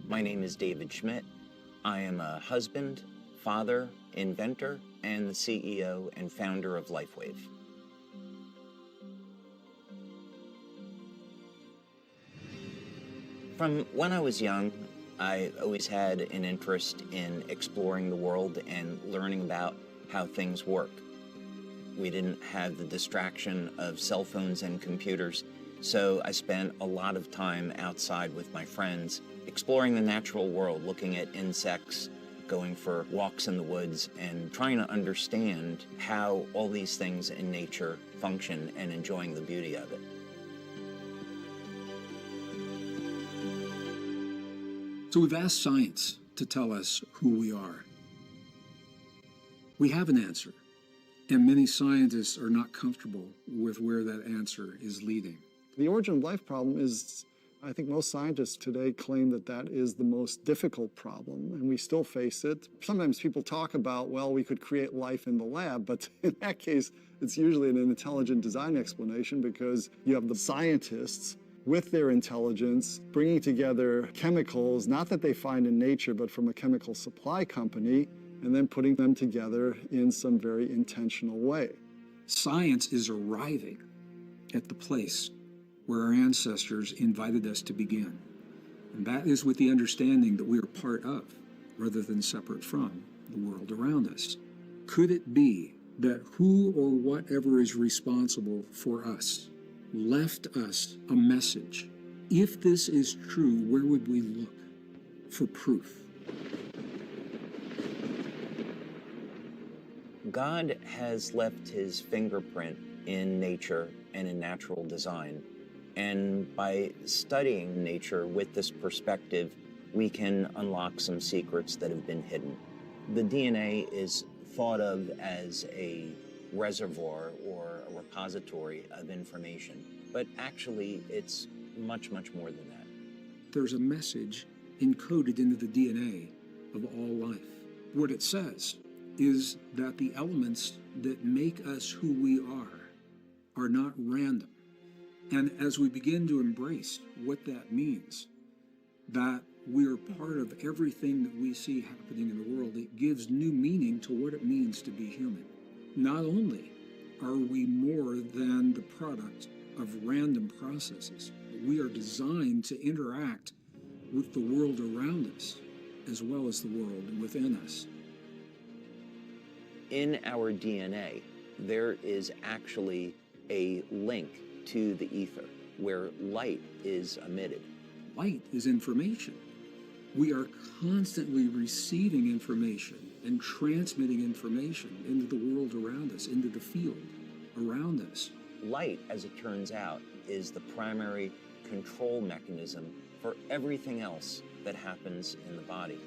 My name is David Schmidt. I am a husband, father, inventor, and the CEO and founder of LifeWave. From when I was young, I always had an interest in exploring the world and learning about how things work. We didn't have the distraction of cell phones and computers, so I spent a lot of time outside with my friends, exploring the natural world, looking at insects, going for walks in the woods, and trying to understand how all these things in nature function and enjoying the beauty of it. So we've asked science to tell us who we are. We have an answer, and many scientists are not comfortable with where that answer is leading. The origin of life problem is, I think most scientists today claim that that is the most difficult problem, and we still face it. Sometimes people talk about, well, we could create life in the lab, but in that case, it's usually an intelligent design explanation because you have the scientists with their intelligence, bringing together chemicals, not that they find in nature, but from a chemical supply company, and then putting them together in some very intentional way. Science is arriving at the place where our ancestors invited us to begin. And that is with the understanding that we are part of, rather than separate from, the world around us. Could it be that who or whatever is responsible for us left us a message? If this is true, where would we look for proof? God has left his fingerprint in nature and in natural design. And by studying nature with this perspective, we can unlock some secrets that have been hidden. The DNA is thought of as a reservoir or a repository of information, but actually it's much, much more than that. There's a message encoded into the DNA of all life. What it says is that the elements that make us who we are not random. And as we begin to embrace what that means, that we're part of everything that we see happening in the world, it gives new meaning to what it means to be human. Not only are we more than the product of random processes, but we are designed to interact with the world around us as well as the world within us. In our DNA, there is actually a link to the ether where light is emitted. Light is information. We are constantly receiving information and transmitting information into the world around us, into the field around us. Light, as it turns out, is the primary control mechanism for everything else that happens in the body.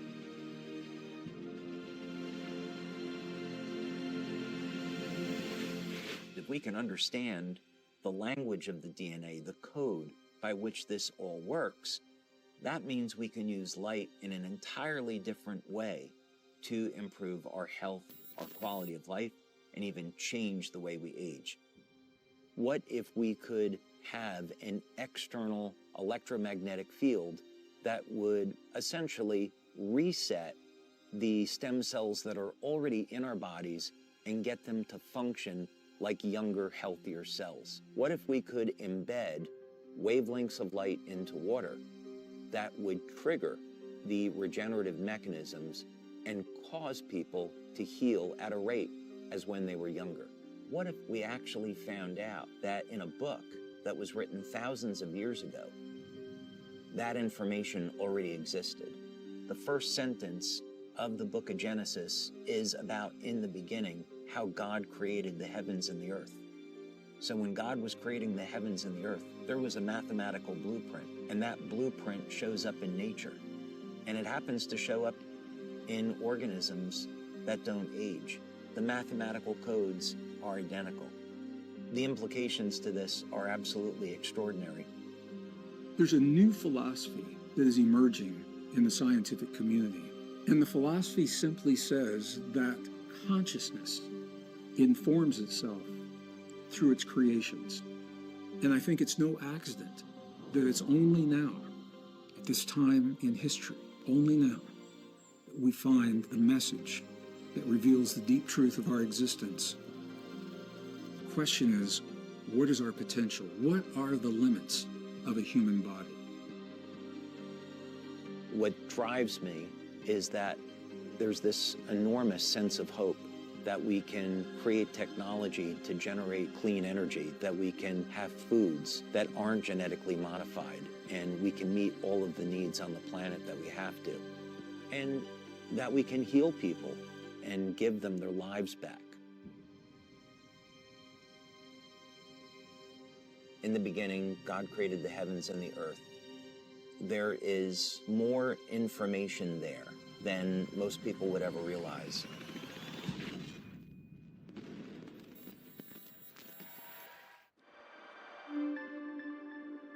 If we can understand the language of the DNA, the code by which this all works, that means we can use light in an entirely different way to improve our health, our quality of life, and even change the way we age. What if we could have an external electromagnetic field that would essentially reset the stem cells that are already in our bodies and get them to function like younger, healthier cells? What if we could embed wavelengths of light into water that would trigger the regenerative mechanisms and cause people to heal at a rate as when they were younger? What if we actually found out that in a book that was written thousands of years ago, that information already existed? The first sentence of the book of Genesis is about, in the beginning, how God created the heavens and the earth. So when God was creating the heavens and the earth, there was a mathematical blueprint, and that blueprint shows up in nature. And it happens to show up in organisms that don't age. The mathematical codes are identical. The implications to this are absolutely extraordinary. There's a new philosophy that is emerging in the scientific community. And the philosophy simply says that consciousness informs itself through its creations. And I think it's no accident that it's only now, at this time in history, only now that we find the message that reveals the deep truth of our existence. The question is, what is our potential? What are the limits of a human body? What drives me is that there's this enormous sense of hope that we can create technology to generate clean energy, that we can have foods that aren't genetically modified, and we can meet all of the needs on the planet that we have to, and that we can heal people and give them their lives back. In the beginning, God created the heavens and the earth. There is more information there than most people would ever realize.